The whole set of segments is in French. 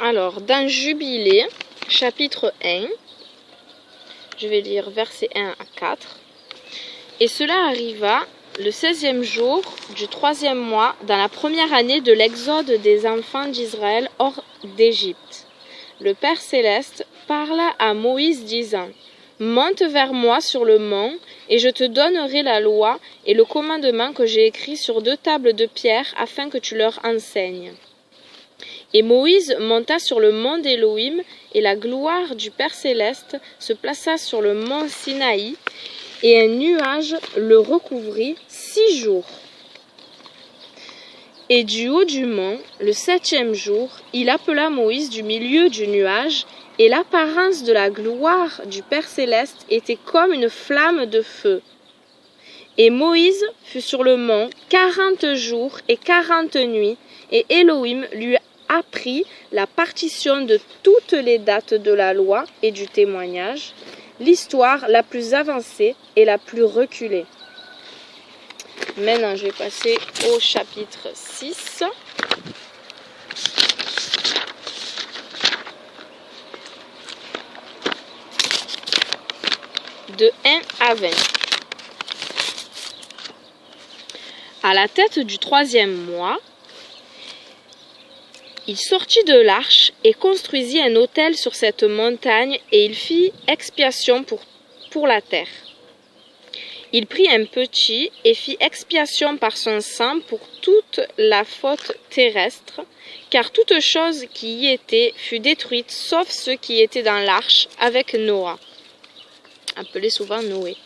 Alors, dans Jubilé, chapitre 1, je vais lire versets 1 à 4. Et cela arriva le 16e jour du 3e mois, dans la première année de l'exode des enfants d'Israël hors d'Égypte. Le Père Céleste parla à Moïse disant: Monte vers moi sur le mont, et je te donnerai la loi et le commandement que j'ai écrit sur 2 tables de pierre, afin que tu leur enseignes. Et Moïse monta sur le mont d'Élohim, et la gloire du Père Céleste se plaça sur le mont Sinaï, et un nuage le recouvrit 6 jours. Et du haut du mont, le 7e jour, il appela Moïse du milieu du nuage, et l'apparence de la gloire du Père Céleste était comme une flamme de feu. Et Moïse fut sur le mont 40 jours et 40 nuits, et Élohim lui apprit la partition de toutes les dates de la loi et du témoignage, l'histoire la plus avancée et la plus reculée. Maintenant, je vais passer au chapitre 6. De 1 à 20. À la tête du 3e mois, il sortit de l'arche et construisit un autel sur cette montagne, et il fit expiation pour la terre. Il prit un petit et fit expiation par son sang pour toute la faute terrestre, car toute chose qui y était fut détruite, sauf ceux qui étaient dans l'arche avec Noah, appelé souvent Noé.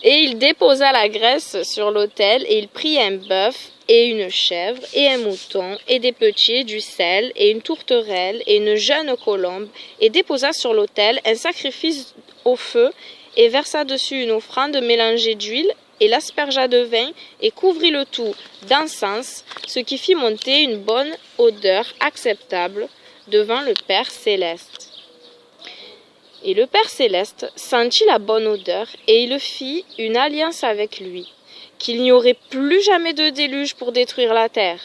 Et il déposa la graisse sur l'autel, et il prit un bœuf et une chèvre et un mouton et des petits, du sel et une tourterelle et une jeune colombe, et déposa sur l'autel un sacrifice au feu, et versa dessus une offrande mélangée d'huile, et l'aspergea de vin, et couvrit le tout d'encens, ce qui fit monter une bonne odeur acceptable devant le Père Céleste. Et le Père Céleste sentit la bonne odeur, et il fit une alliance avec lui, qu'il n'y aurait plus jamais de déluge pour détruire la terre,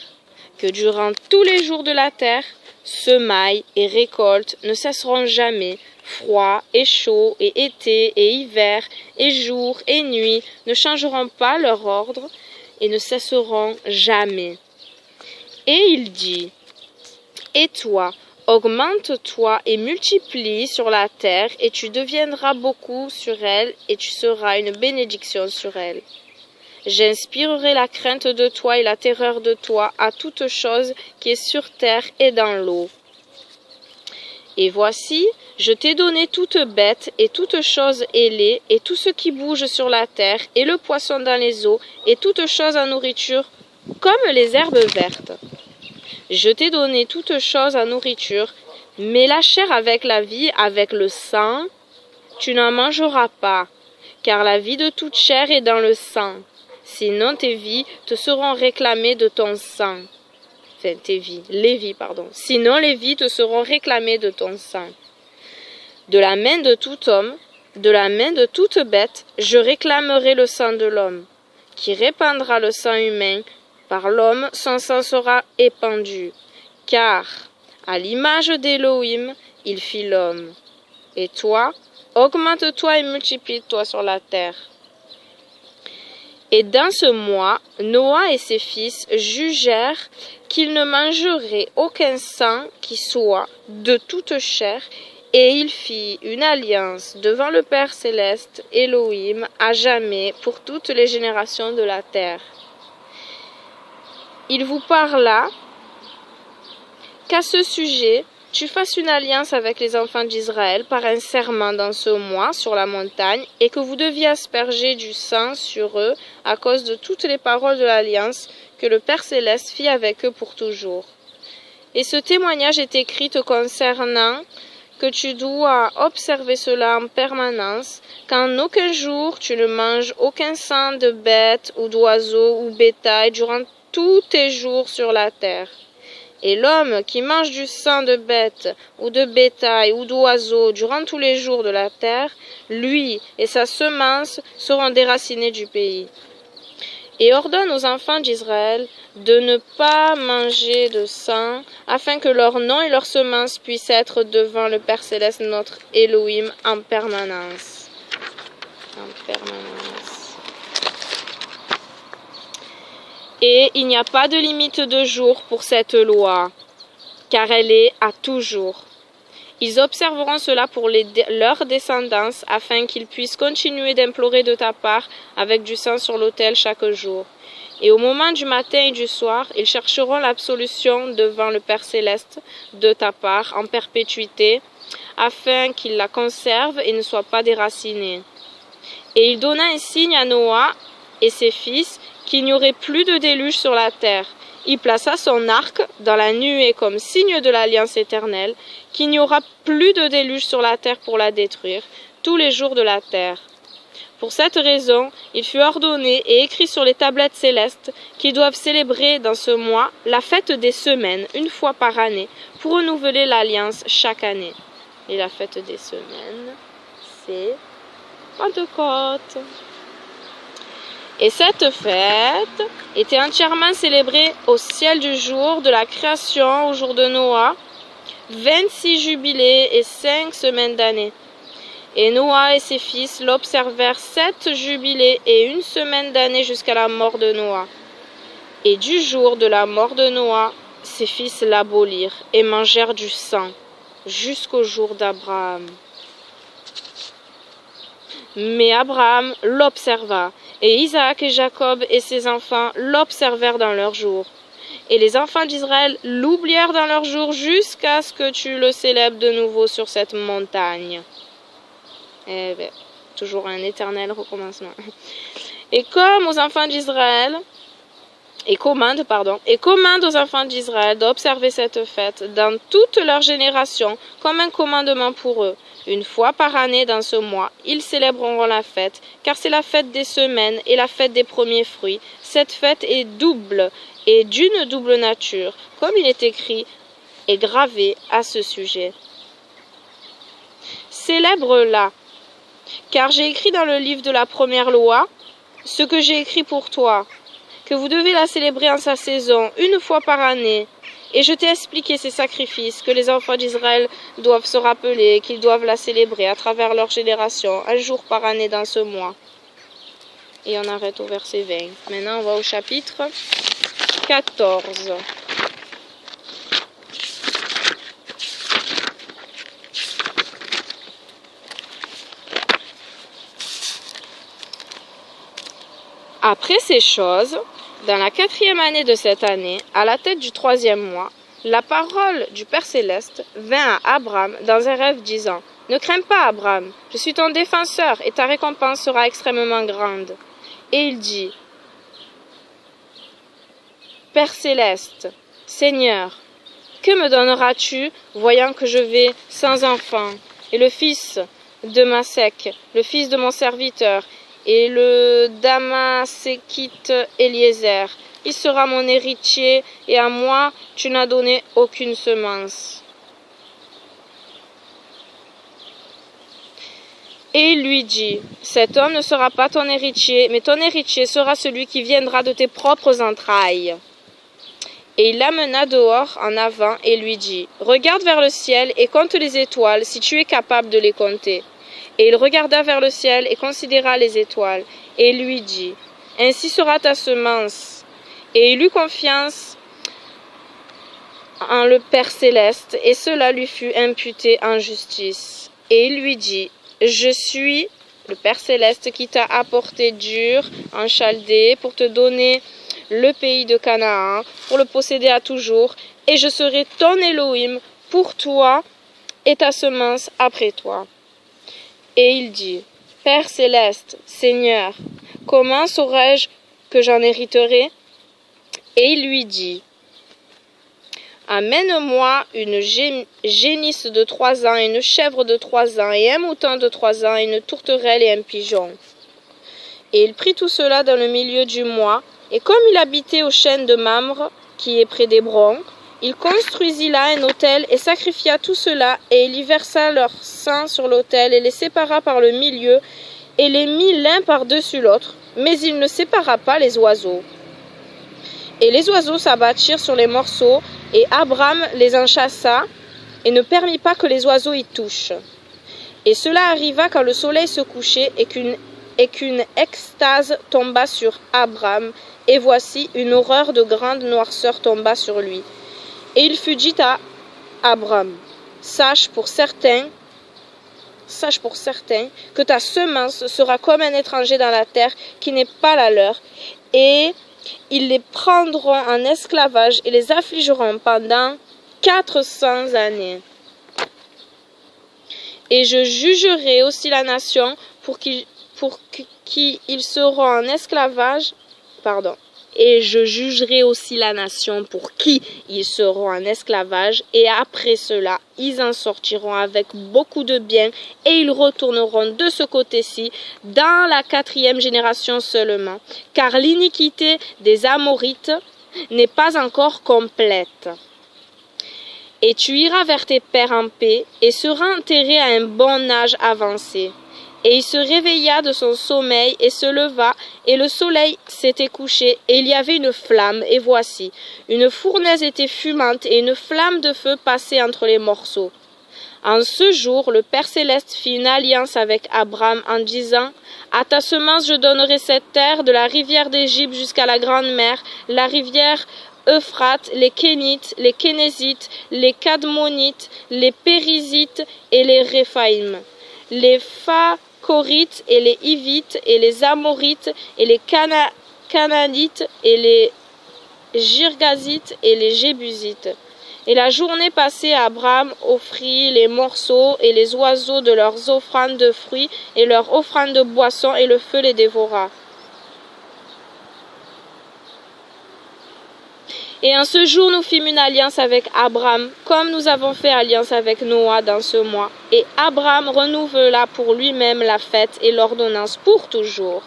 que durant tous les jours de la terre, semailles et récoltes ne cesseront jamais, froid et chaud et été et hiver et jour et nuit ne changeront pas leur ordre et ne cesseront jamais. Et il dit: Et toi, augmente-toi et multiplie sur la terre, et tu deviendras beaucoup sur elle, et tu seras une bénédiction sur elle. J'inspirerai la crainte de toi et la terreur de toi à toute chose qui est sur terre et dans l'eau. Et voici, je t'ai donné toute bête et toute chose ailée, et tout ce qui bouge sur la terre, et le poisson dans les eaux, et toute chose en nourriture, comme les herbes vertes. Je t'ai donné toute chose en nourriture, mais la chair avec la vie, avec le sang, tu n'en mangeras pas, car la vie de toute chair est dans le sang. Sinon tes vies te seront réclamées de ton sang. Enfin, les vies, pardon. Sinon les vies te seront réclamées de ton sang. De la main de tout homme, de la main de toute bête, je réclamerai le sang de l'homme. Qui répandra le sang humain, par l'homme, son sang sera épandu. Car, à l'image d'Élohim, il fit l'homme. Et toi, augmente-toi et multiplie-toi sur la terre. Et dans ce mois, Noah et ses fils jugèrent qu'ils ne mangeraient aucun sang qui soit de toute chair, et il fit une alliance devant le Père Céleste, Élohim, à jamais, pour toutes les générations de la terre. Il vous parla qu'à ce sujet, tu fasses une alliance avec les enfants d'Israël par un serment dans ce mois sur la montagne, et que vous deviez asperger du sang sur eux à cause de toutes les paroles de l'alliance que le Père Céleste fit avec eux pour toujours. Et ce témoignage est écrit te concernant, que tu dois observer cela en permanence, qu'en aucun jour tu ne manges aucun sang de bête ou d'oiseau ou bétail durant tous tes jours sur la terre. Et l'homme qui mange du sang de bête ou de bétail ou d'oiseau durant tous les jours de la terre, lui et sa semence seront déracinés du pays. et ordonne aux enfants d'Israël de ne pas manger de sang, afin que leur nom et leur semence puissent être devant le Père Céleste, notre Elohim, en permanence. En permanence. Et il n'y a pas de limite de jour pour cette loi, car elle est à toujours. Ils observeront cela pour leur descendance, afin qu'ils puissent continuer d'implorer de ta part avec du sang sur l'autel chaque jour. Et au moment du matin et du soir, ils chercheront l'absolution devant le Père Céleste de ta part en perpétuité, afin qu'il la conserve et ne soit pas déraciné. Et il donna un signe à Noah et ses fils qu'il n'y aurait plus de déluge sur la terre. Il plaça son arc dans la nuée comme signe de l'alliance éternelle, qu'il n'y aura plus de déluge sur la terre pour la détruire, tous les jours de la terre. Pour cette raison, il fut ordonné et écrit sur les tablettes célestes qu'ils doivent célébrer dans ce mois la fête des semaines, une fois par année, pour renouveler l'alliance chaque année. Et la fête des semaines, c'est Pentecôte. Et cette fête était entièrement célébrée au ciel du jour de la création, au jour de Noah, 26 jubilés et 5 semaines d'année. Et Noah et ses fils l'observèrent 7 jubilés et 1 semaine d'année jusqu'à la mort de Noah. Et du jour de la mort de Noah, ses fils l'abolirent et mangèrent du sang jusqu'au jour d'Abraham. Mais Abraham l'observa, et Isaac et Jacob et ses enfants l'observèrent dans leurs jours. Et les enfants d'Israël l'oublièrent dans leurs jours jusqu'à ce que tu le célèbres de nouveau sur cette montagne. Eh bien, toujours un éternel recommencement. Et comme aux enfants d'Israël, et commande aux enfants d'Israël d'observer cette fête dans toutes leurs générations comme un commandement pour eux. Une fois par année dans ce mois, ils célébreront la fête, car c'est la fête des semaines et la fête des premiers fruits. Cette fête est double et d'une double nature, comme il est écrit et gravé à ce sujet. Célèbre-la, car j'ai écrit dans le livre de la première loi ce que j'ai écrit pour toi, que vous devez la célébrer en sa saison, une fois par année. Et je t'ai expliqué ces sacrifices que les enfants d'Israël doivent se rappeler, qu'ils doivent la célébrer à travers leur génération, un jour par année dans ce mois. Et on arrête au verset 20. Maintenant, on va au chapitre 14. Après ces choses, dans la 4e année de cette année, à la tête du 3e mois, la parole du Père Céleste vint à Abraham dans un rêve disant « Ne crains pas, Abraham, je suis ton défenseur et ta récompense sera extrêmement grande. » Et il dit « Père Céleste, Seigneur, que me donneras-tu, voyant que je vais sans enfant, et le fils de Masek, le fils de mon serviteur, et le Damasékite Eliezer, il sera mon héritier, et à moi tu n'as donné aucune semence. » Et il lui dit, « Cet homme ne sera pas ton héritier, mais ton héritier sera celui qui viendra de tes propres entrailles. » Et il l'amena dehors en avant et lui dit, « Regarde vers le ciel et compte les étoiles, si tu es capable de les compter. » Et il regarda vers le ciel et considéra les étoiles, et lui dit, « Ainsi sera ta semence. » Et il eut confiance en le Père Céleste, et cela lui fut imputé en justice. Et il lui dit, « Je suis le Père Céleste qui t'a apporté d'Ur en Chaldée pour te donner le pays de Canaan, pour le posséder à toujours, et je serai ton Elohim pour toi et ta semence après toi. » Et il dit, « Père Céleste, Seigneur, comment saurais-je que j'en hériterai ?» Et il lui dit, « Amène-moi une génisse de 3 ans, et une chèvre de 3 ans, et un mouton de 3 ans, et une tourterelle et un pigeon. » Et il prit tout cela dans le milieu du mois, et comme il habitait au chêne de Mamre, qui est près d'Hébron, il construisit là un autel et sacrifia tout cela, et il y versa leur sang sur l'autel et les sépara par le milieu, et les mit l'un par-dessus l'autre, mais il ne sépara pas les oiseaux. Et les oiseaux s'abattirent sur les morceaux, et Abram les en chassa, et ne permit pas que les oiseaux y touchent. Et cela arriva quand le soleil se couchait, et qu'une extase tomba sur Abram, et voici une horreur de grande noirceur tomba sur lui. Et il fut dit à Abram, sache pour certain que ta semence sera comme un étranger dans la terre qui n'est pas la leur, et ils les prendront en esclavage et les affligeront pendant 400 années. Et je jugerai aussi la nation pour qui ils seront en esclavage, et je jugerai aussi la nation pour qui ils seront en esclavage, et après cela, ils en sortiront avec beaucoup de biens, et ils retourneront de ce côté-ci, dans la 4e génération seulement, car l'iniquité des Amorites n'est pas encore complète. Et tu iras vers tes pères en paix, et seras enterré à un bon âge avancé. Et il se réveilla de son sommeil et se leva, et le soleil s'était couché, et il y avait une flamme, et voici, une fournaise était fumante, et une flamme de feu passait entre les morceaux. En ce jour, le Père Céleste fit une alliance avec Abram en disant, « À ta semence je donnerai cette terre, de la rivière d'Égypte jusqu'à la grande mer, la rivière Euphrate, les Kénites, les Kénésites, les Cadmonites, les Périzites et les Réphaïm, les Phacorites et les Hivites et les Amorites et les Canaanites et les Girgazites et les Jébusites. » Et la journée passée, Abram offrit les morceaux et les oiseaux de leurs offrandes de fruits et leurs offrandes de boissons, et le feu les dévora. Et en ce jour, nous fîmes une alliance avec Abram, comme nous avons fait alliance avec Noah dans ce mois. Et Abram renouvela pour lui-même la fête et l'ordonnance pour toujours.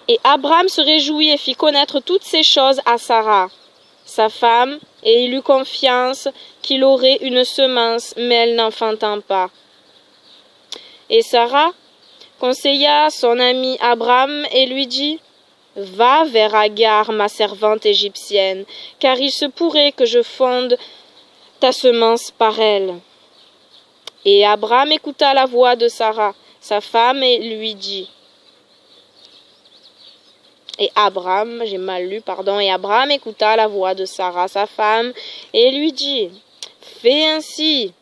Et Abram se réjouit et fit connaître toutes ces choses à Sarah, sa femme, et il eut confiance qu'il aurait une semence, mais elle n'enfantant pas. Et Sarah conseilla son ami Abram et lui dit, « Va vers Agar, ma servante égyptienne, car il se pourrait que je fonde ta semence par elle. » Et Abram écouta la voix de Sarah, sa femme, et lui dit, et Abram écouta la voix de Sarah, sa femme, et lui dit, « Fais ainsi. »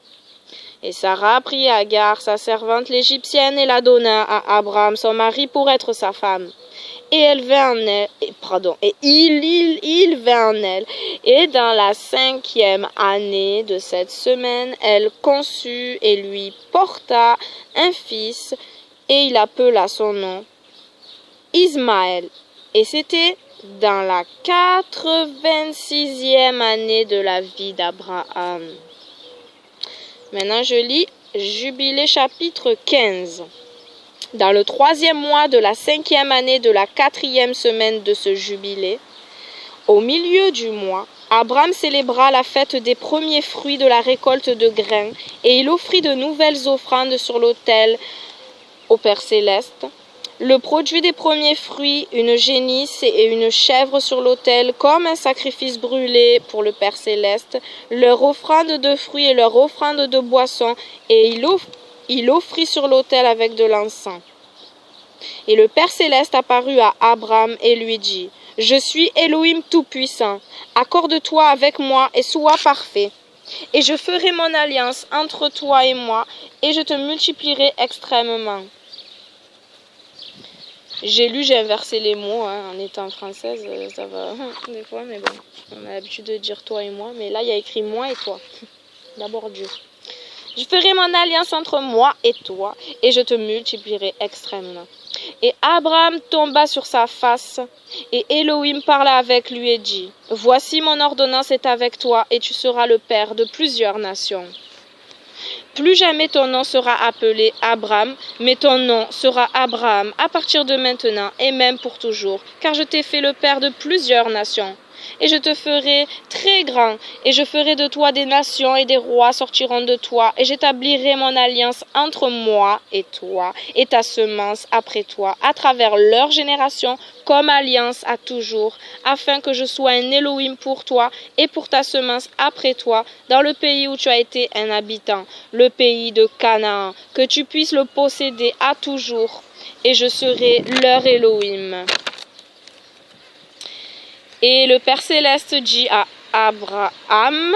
Et Sarah prit Agar, sa servante l'Égyptienne, et la donna à Abram, son mari, pour être sa femme. Et elle vint en elle, il vint en elle. Et dans la 5e année de cette semaine, elle conçut et lui porta un fils, et il appela son nom Ismaël. Et c'était dans la 86e année de la vie d'Abraham. Maintenant, je lis Jubilé chapitre 15. Dans le 3e mois de la 5e année de la 4e semaine de ce jubilé, au milieu du mois, Abram célébra la fête des premiers fruits de la récolte de grains, et il offrit de nouvelles offrandes sur l'autel au Père Céleste. Le produit des premiers fruits, une génisse et une chèvre sur l'autel, comme un sacrifice brûlé pour le Père Céleste, leur offrande de fruits et leur offrande de boissons, et il offrit sur l'autel avec de l'encens. Et le Père Céleste apparut à Abram et lui dit, « Je suis Elohim Tout-Puissant, accorde-toi avec moi et sois parfait. Et je ferai mon alliance entre toi et moi, et je te multiplierai extrêmement. » J'ai inversé les mots, en étant française, ça va des fois, mais bon, on a l'habitude de dire toi et moi, mais là il y a écrit moi et toi. D'abord Dieu. Je ferai mon alliance entre moi et toi, et je te multiplierai extrêmement. Et Abraham tomba sur sa face, et Elohim parla avec lui et dit, « Voici mon ordonnance est avec toi, et tu seras le père de plusieurs nations. Plus jamais ton nom sera appelé Abram, mais ton nom sera Abraham à partir de maintenant et même pour toujours, car je t'ai fait le père de plusieurs nations. et je te ferai très grand, et je ferai de toi des nations, et des rois sortiront de toi, et j'établirai mon alliance entre moi et toi, et ta semence après toi, à travers leur génération, comme alliance à toujours, afin que je sois un Elohim pour toi et pour ta semence après toi, dans le pays où tu as été un habitant, le pays de Canaan, que tu puisses le posséder à toujours, et je serai leur Elohim. Et le Père Céleste dit à Abraham,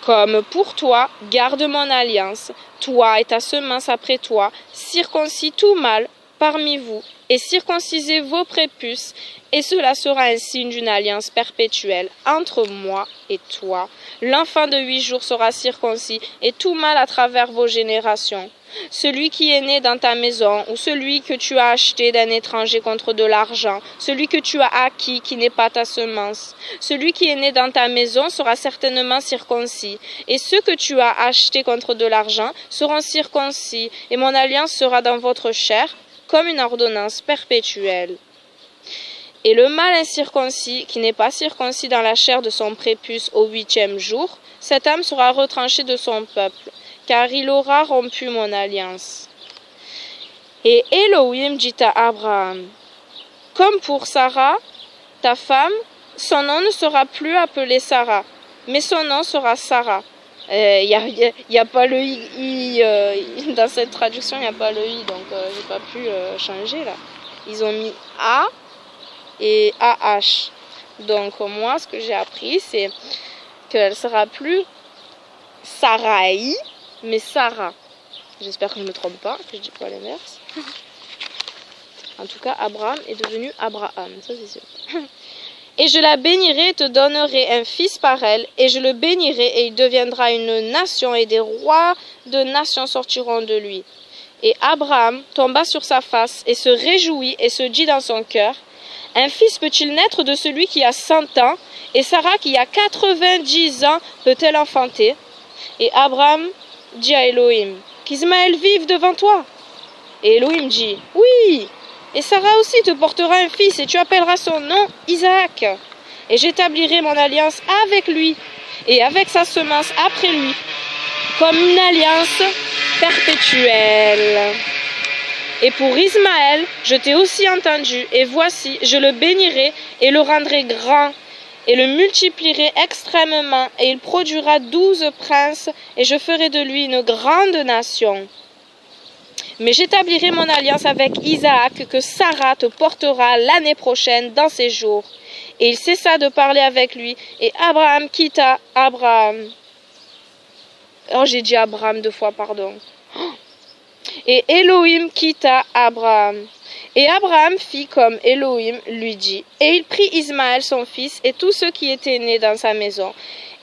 comme pour toi, garde mon alliance, toi et ta semence après toi, circoncis tout mâle parmi vous, et circoncisez vos prépuces, et cela sera un signe d'une alliance perpétuelle entre moi et toi. L'enfant de 8 jours sera circoncis, et tout mâle à travers vos générations. Celui qui est né dans ta maison, ou celui que tu as acheté d'un étranger contre de l'argent, celui que tu as acquis qui n'est pas ta semence, celui qui est né dans ta maison sera certainement circoncis, et ceux que tu as achetés contre de l'argent seront circoncis, et mon alliance sera dans votre chair, comme une ordonnance perpétuelle. Et le mâle incirconcis, qui n'est pas circoncis dans la chair de son prépuce au 8e jour, cette âme sera retranchée de son peuple, car il aura rompu mon alliance. Et Elohim dit à Abraham, comme pour Sarah, ta femme, son nom ne sera plus appelé Sarah, mais son nom sera Sarah. Il y a pas le i dans cette traduction, il n'y a pas le i, donc j'ai pas pu changer là. Ils ont mis A et AH. Donc moi, ce que j'ai appris, c'est qu'elle sera plus Sarai, mais Sarah. J'espère que je ne me trompe pas, que je dis pas l'inverse. En tout cas, Abraham est devenu Abraham, ça c'est sûr. Et je la bénirai et te donnerai un fils par elle, et je le bénirai et il deviendra une nation, et des rois de nations sortiront de lui. Et Abraham tomba sur sa face et se réjouit et se dit dans son cœur, un fils peut-il naître de celui qui a 100 ans, et Sarah qui a 90 ans peut-elle enfanter? Et Abraham dit à Elohim, qu'Ismaël vive devant toi. Et Elohim dit, oui. Et Sarah aussi te portera un fils, et tu appelleras son nom Isaac. Et j'établirai mon alliance avec lui, et avec sa semence après lui, comme une alliance perpétuelle. Et pour Ismaël, je t'ai aussi entendu, et voici, je le bénirai, et le rendrai grand, et le multiplierai extrêmement, et il produira 12 princes, et je ferai de lui une grande nation. Mais j'établirai mon alliance avec Isaac, que Sarah te portera l'année prochaine dans ses jours. Et il cessa de parler avec lui, et Abraham quitta Abraham. Oh, j'ai dit Abraham 2 fois, pardon. Et Elohim quitta Abraham. Et Abraham fit comme Elohim lui dit. Et il prit Ismaël son fils, et tous ceux qui étaient nés dans sa maison,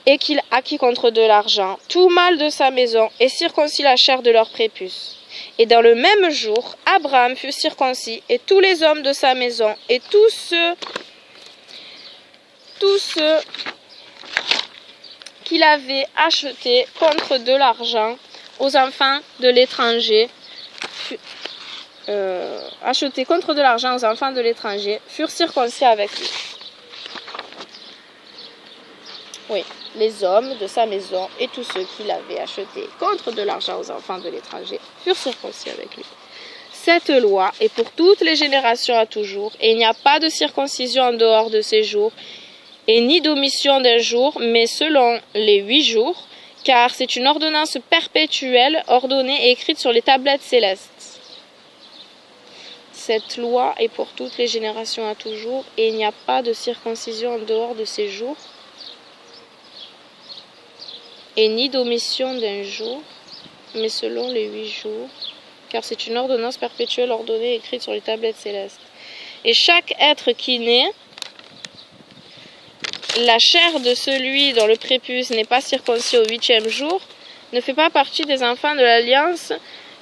et qu'il acquit contre de l'argent, tout mâle de sa maison, et circoncit la chair de leur prépuce. Et dans le même jour, Abraham fut circoncis, et tous les hommes de sa maison, et tous ceux qu'il avait achetés contre de l'argent aux enfants de l'étranger, furent circoncis avec lui. Oui, les hommes de sa maison et tous ceux qui l'avaient acheté contre de l'argent aux enfants de l'étranger furent circoncis avec lui. Cette loi est pour toutes les générations à toujours, et il n'y a pas de circoncision en dehors de ces jours, et ni d'omission d'un jour, mais selon les 8 jours, car c'est une ordonnance perpétuelle ordonnée et écrite sur les tablettes célestes. Cette loi est pour toutes les générations à toujours, et il n'y a pas de circoncision en dehors de ces jours, et ni d'omission d'un jour, mais selon les 8 jours, car c'est une ordonnance perpétuelle ordonnée et écrite sur les tablettes célestes. Et chaque être qui naît, la chair de celui dont le prépuce n'est pas circoncis au 8e jour, ne fait pas partie des enfants de l'alliance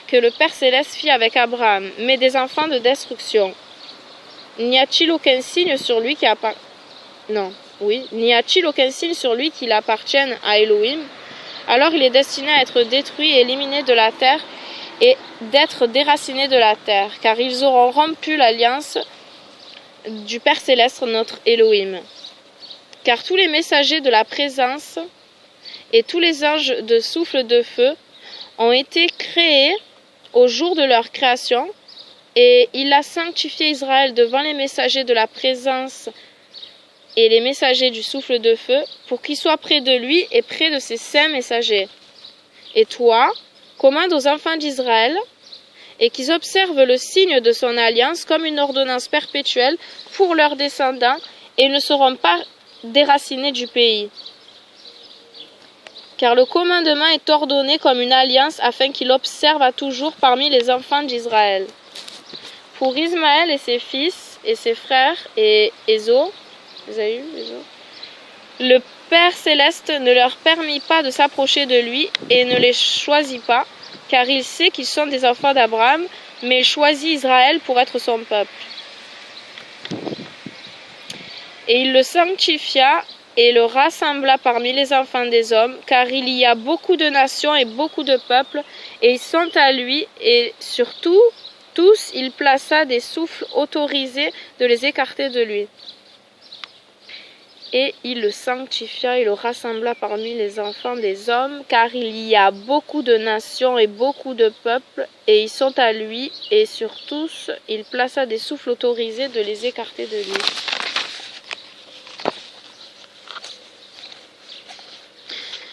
que le Père Céleste fit avec Abraham, mais des enfants de destruction. N'y a-t-il aucun signe sur lui qui N'y a-t-il aucun signe sur lui qu'il appartienne à Elohim? Alors il est destiné à être détruit et éliminé de la terre et d'être déraciné de la terre, car ils auront rompu l'alliance du Père Céleste, notre Elohim. car tous les messagers de la présence et tous les anges de souffle de feu ont été créés au jour de leur création, et il a sanctifié Israël devant les messagers de la présence et les messagers du souffle de feu, pour qu'ils soient près de lui et près de ses saints messagers. Et toi, commande aux enfants d'Israël, et qu'ils observent le signe de son alliance comme une ordonnance perpétuelle pour leurs descendants, et ils ne seront pas déracinés du pays. Car le commandement est ordonné comme une alliance afin qu'il observe à toujours parmi les enfants d'Israël. Pour Ismaël et ses fils et ses frères et Ésaü, le Père Céleste ne leur permit pas de s'approcher de lui et ne les choisit pas, car il sait qu'ils sont des enfants d'Abraham, mais il choisit Israël pour être son peuple. Et il le sanctifia et le rassembla parmi les enfants des hommes, car il y a beaucoup de nations et beaucoup de peuples, et ils sont à lui, et surtout, tous, il plaça des souffles autorisés de les écarter de lui. Et il le sanctifia et le rassembla parmi les enfants des hommes, car il y a beaucoup de nations et beaucoup de peuples, et ils sont à lui, et sur tous, il plaça des souffles autorisés de les écarter de lui.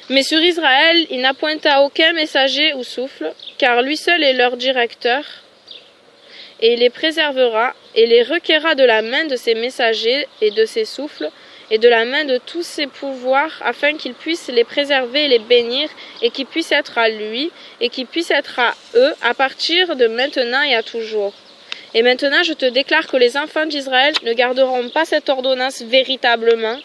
Mais sur Israël, il n'appointa aucun messager ou souffle, car lui seul est leur directeur, et il les préservera, et les requérera de la main de ses messagers et de ses souffles, et de la main de tous ses pouvoirs, afin qu'ils puissent les préserver et les bénir, et qu'ils puissent être à lui, et qu'ils puissent être à eux, à partir de maintenant et à toujours. Et maintenant je te déclare que les enfants d'Israël ne garderont pas cette ordonnance véritablement,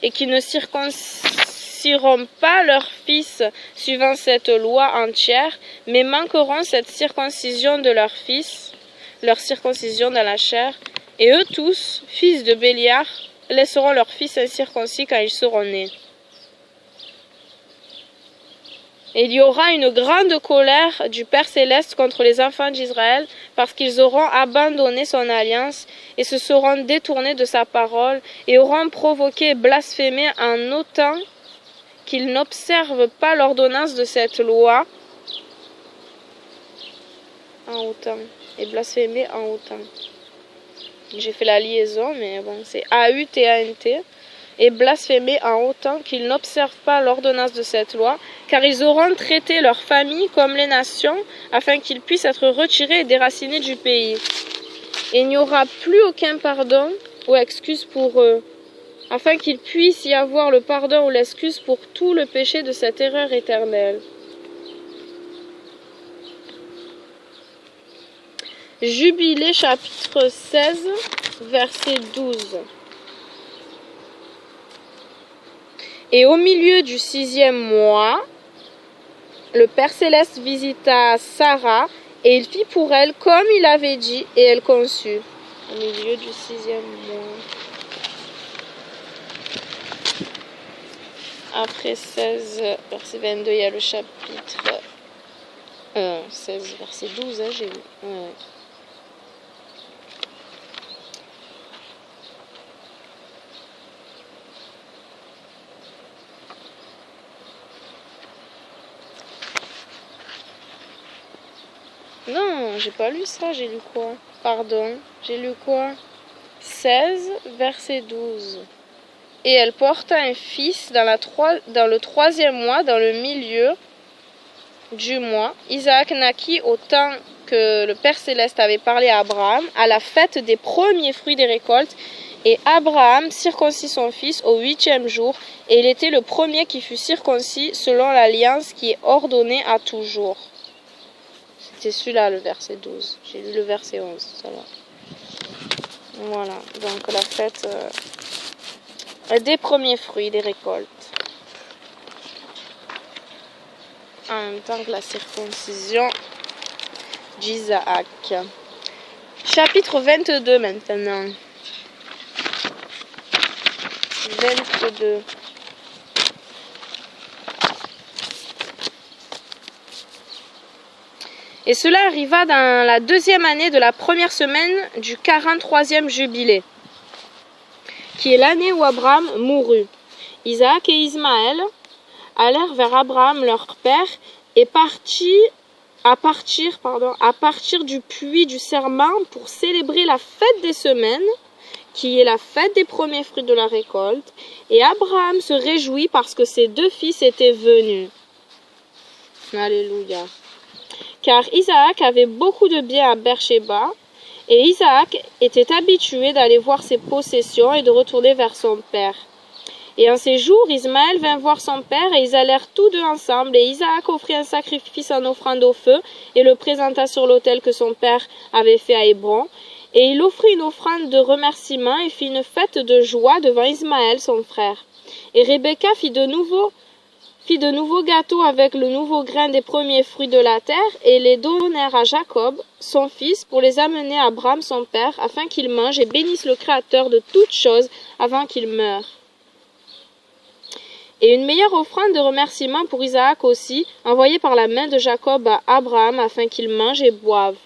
et qu'ils ne circonciront pas leurs fils suivant cette loi entière, mais manqueront cette circoncision de leurs fils, leur circoncision dans la chair, et eux tous, fils de Béliar, laisseront leurs fils incirconcis quand ils seront nés. Et il y aura une grande colère du Père Céleste contre les enfants d'Israël, parce qu'ils auront abandonné son alliance, et se seront détournés de sa parole, et auront provoqué et blasphémé en autant qu'ils n'observent pas l'ordonnance de cette loi, en autant, et blasphémé en autant. J'ai fait la liaison, mais bon, c'est A-U-T-A-N-T. Et blasphémer en autant qu'ils n'observent pas l'ordonnance de cette loi, car ils auront traité leur famille comme les nations, afin qu'ils puissent être retirés et déracinés du pays. Et il n'y aura plus aucun pardon ou excuse pour eux, afin qu'il puisse y avoir le pardon ou l'excuse pour tout le péché de cette erreur éternelle. Jubilé chapitre 16, verset 12. Et au milieu du 6e mois, le Père Céleste visita Sarah, et il fit pour elle comme il avait dit, et elle conçut. Au milieu du 6e mois. Après 16, verset 22, il y a le chapitre 16, verset 12, hein, j'ai vu. Ouais. Non, j'ai pas lu ça, j'ai lu quoi? Pardon, j'ai lu quoi? 16, verset 12. Et elle porta un fils dans le 3e mois, dans le milieu du mois. Isaac naquit au temps que le Père Céleste avait parlé à Abraham, à la fête des premiers fruits des récoltes. Et Abraham circoncit son fils au 8e jour, et il était le premier qui fut circoncis selon l'alliance qui est ordonnée à toujours. C'était celui-là, le verset 12. J'ai lu le verset 11 tout à l'heure. Voilà, donc la fête des premiers fruits des récoltes. En même temps que la circoncision d'Isaac. Chapitre 22 maintenant. 22. Et cela arriva dans la 2e année de la première semaine du 43e jubilé. qui est l'année où Abraham mourut. Isaac et Ismaël allèrent vers Abraham leur père et à partir du puits du serment pour célébrer la fête des semaines, qui est la fête des premiers fruits de la récolte. Et Abraham se réjouit parce que ses 2 fils étaient venus. Alléluia. Car Isaac avait beaucoup de biens à Beersheba, et Isaac était habitué d'aller voir ses possessions et de retourner vers son père. Et en ces jours, Ismaël vint voir son père, et ils allèrent tous deux ensemble, et Isaac offrit un sacrifice en offrande au feu, et le présenta sur l'autel que son père avait fait à Hébron. Et il offrit une offrande de remerciement, et fit une fête de joie devant Ismaël son frère. Et Rebecca fit de nouveaux gâteaux avec le nouveau grain des premiers fruits de la terre, et les donnèrent à Jacob, son fils, pour les amener à Abraham son père, afin qu'il mange et bénisse le Créateur de toutes choses avant qu'il meure. Et une meilleure offrande de remerciement pour Isaac aussi, envoyée par la main de Jacob à Abraham, afin qu'il mange et boive.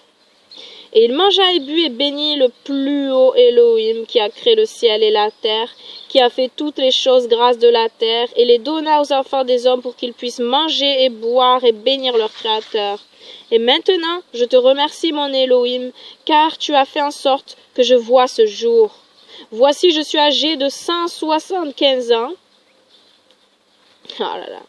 Et il mangea et but et bénit le plus haut Elohim, qui a créé le ciel et la terre, qui a fait toutes les choses grâces de la terre, et les donna aux enfants des hommes pour qu'ils puissent manger et boire et bénir leur Créateur. Et maintenant, je te remercie, mon Elohim, car tu as fait en sorte que je vois ce jour. Voici, je suis âgé de 175 ans. Oh là là.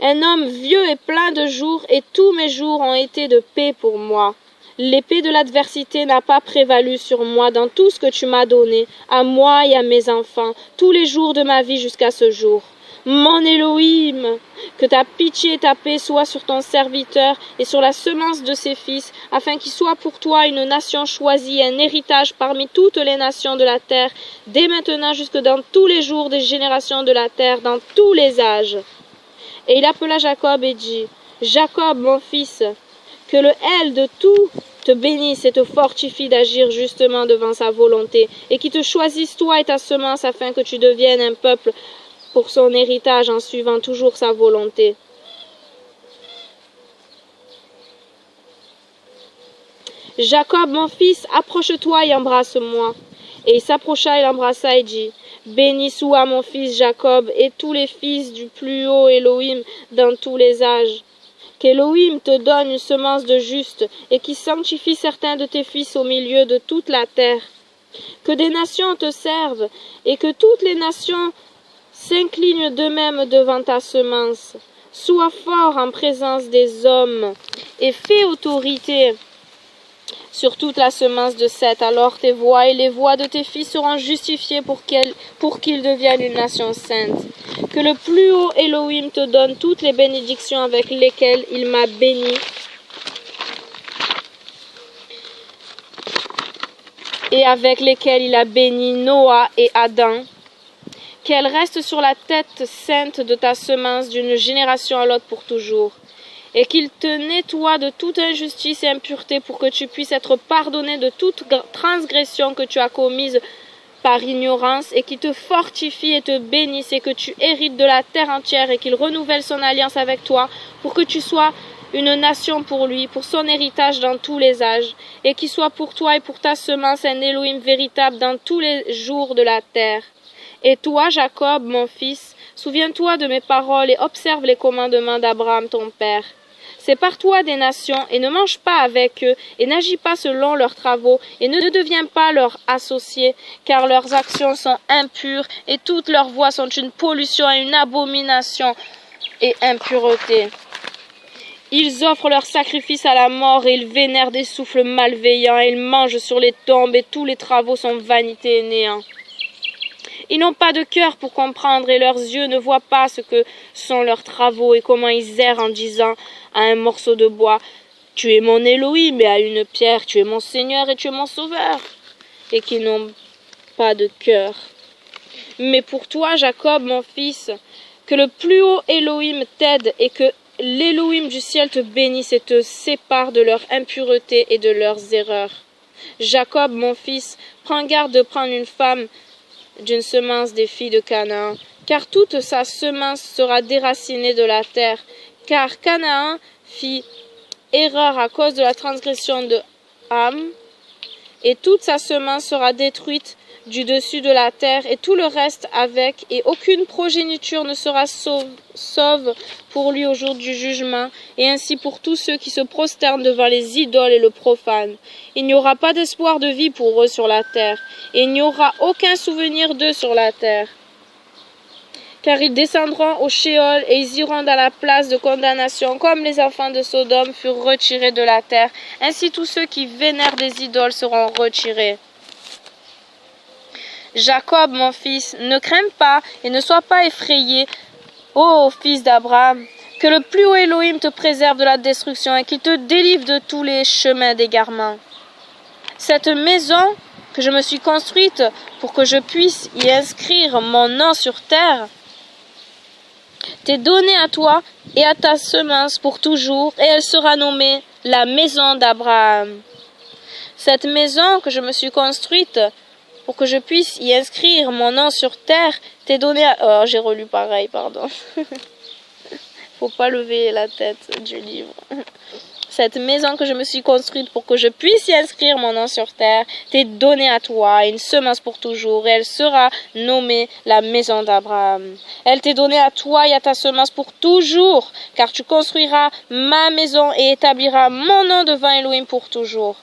Un homme vieux et plein de jours, et tous mes jours ont été de paix pour moi. L'épée de l'adversité n'a pas prévalu sur moi dans tout ce que tu m'as donné, à moi et à mes enfants, tous les jours de ma vie jusqu'à ce jour. Mon Elohim, que ta pitié et ta paix soient sur ton serviteur et sur la semence de ses fils, afin qu'il soit pour toi une nation choisie, un héritage parmi toutes les nations de la terre, dès maintenant jusque dans tous les jours des générations de la terre, dans tous les âges. Et il appela Jacob et dit, Jacob, mon fils, que le El de tout te bénisse et te fortifie d'agir justement devant sa volonté, et qui te choisisse toi et ta semence afin que tu deviennes un peuple pour son héritage en suivant toujours sa volonté. Jacob, mon fils, approche-toi et embrasse-moi. Et il s'approcha et l'embrassa et dit, béni soit mon fils Jacob et tous les fils du plus haut Elohim dans tous les âges. Qu'Elohim te donne une semence de juste et qui sanctifie certains de tes fils au milieu de toute la terre. Que des nations te servent et que toutes les nations s'inclinent d'eux-mêmes devant ta semence. Sois fort en présence des hommes et fais autorité sur toute la semence de Seth. Alors tes voix et les voix de tes fils seront justifiées pour qu'ils deviennent une nation sainte. Que le plus haut Elohim te donne toutes les bénédictions avec lesquelles il m'a béni et avec lesquelles il a béni Noah et Adam. Qu'elle reste sur la tête sainte de ta semence d'une génération à l'autre pour toujours. Et qu'il te nettoie de toute injustice et impureté pour que tu puisses être pardonné de toute transgression que tu as commise par ignorance, et qui te fortifie et te bénisse, et que tu hérites de la terre entière, et qu'il renouvelle son alliance avec toi, pour que tu sois une nation pour lui, pour son héritage dans tous les âges, et qu'il soit pour toi et pour ta semence un Elohim véritable dans tous les jours de la terre. Et toi, Jacob, mon fils, souviens-toi de mes paroles et observe les commandements d'Abraham ton père. Sépare-toi des nations et ne mange pas avec eux et n'agis pas selon leurs travaux et ne deviens pas leurs associés, car leurs actions sont impures et toutes leurs voies sont une pollution et une abomination et impureté. Ils offrent leurs sacrifices à la mort et ils vénèrent des souffles malveillants et ils mangent sur les tombes et tous les travaux sont vanité et néant. Ils n'ont pas de cœur pour comprendre et leurs yeux ne voient pas ce que sont leurs travaux et comment ils errent en disant à un morceau de bois, « Tu es mon Elohim » et à une pierre, « Tu es mon Seigneur et tu es mon Sauveur » et qui n'ont pas de cœur. Mais pour toi, Jacob, mon fils, que le plus haut Elohim t'aide et que l'Elohim du ciel te bénisse et te sépare de leur impureté et de leurs erreurs. Jacob, mon fils, prends garde de prendre une femme d'une semence des filles de Canaan, car toute sa semence sera déracinée de la terre, car Canaan fit erreur à cause de la transgression de Ham, et toute sa semence sera détruite du dessus de la terre, et tout le reste avec, et aucune progéniture ne sera sauve pour lui au jour du jugement, et ainsi pour tous ceux qui se prosternent devant les idoles et le profanent. Il n'y aura pas d'espoir de vie pour eux sur la terre, et il n'y aura aucun souvenir d'eux sur la terre. Car ils descendront au Sheol et ils iront dans la place de condamnation, comme les enfants de Sodome furent retirés de la terre. Ainsi tous ceux qui vénèrent des idoles seront retirés. Jacob, mon fils, ne crains pas et ne sois pas effrayé, ô fils d'Abraham, que le plus haut Elohim te préserve de la destruction et qu'il te délivre de tous les chemins d'égarement. Cette maison que je me suis construite pour que je puisse y inscrire mon nom sur terre, t'est donnée à toi et à ta semence pour toujours, et elle sera nommée la maison d'Abraham. Cette maison que je me suis construite pour que je puisse y inscrire mon nom sur terre, t'est donnée à... Oh, j'ai relu pareil, pardon. Faut pas lever la tête du livre. Cette maison que je me suis construite pour que je puisse y inscrire mon nom sur terre, t'est donnée à toi, une semence pour toujours, et elle sera nommée la maison d'Abraham. Elle t'est donnée à toi et à ta semence pour toujours, car tu construiras ma maison et établiras mon nom devant Elohim pour toujours.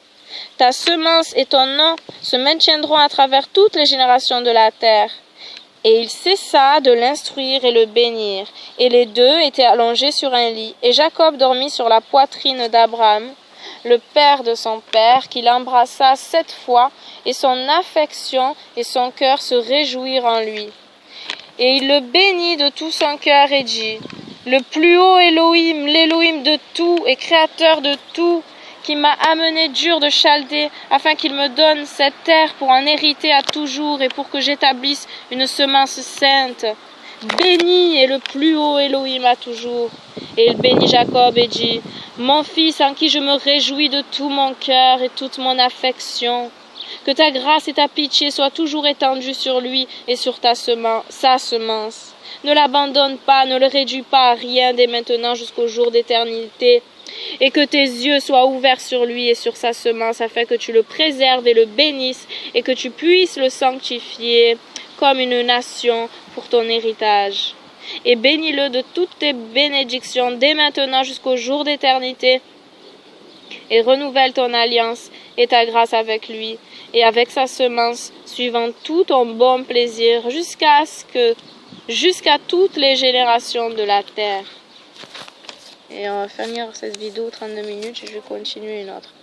Ta semence et ton nom se maintiendront à travers toutes les générations de la terre. Et il cessa de l'instruire et le bénir. Et les deux étaient allongés sur un lit. Et Jacob dormit sur la poitrine d'Abraham, le père de son père, qui l'embrassa 7 fois, et son affection et son cœur se réjouirent en lui. Et il le bénit de tout son cœur et dit, le plus haut Elohim, l'Elohim de tout et créateur de tout, qui m'a amené dur de Chaldée, afin qu'il me donne cette terre pour en hériter à toujours et pour que j'établisse une semence sainte. Béni est le plus haut Elohim à toujours. Et il bénit Jacob et dit, mon fils en qui je me réjouis de tout mon cœur et toute mon affection, que ta grâce et ta pitié soient toujours étendues sur lui et sur sa semence. Ne l'abandonne pas, ne le réduis pas à rien dès maintenant jusqu'au jour d'éternité. Et que tes yeux soient ouverts sur lui et sur sa semence, afin que tu le préserves et le bénisses, et que tu puisses le sanctifier comme une nation pour ton héritage. Et bénis-le de toutes tes bénédictions dès maintenant jusqu'au jour d'éternité, et renouvelle ton alliance et ta grâce avec lui, et avec sa semence, suivant tout ton bon plaisir, jusqu'à toutes les générations de la terre. Et on va finir cette vidéo 32 minutes et je vais continuer une autre.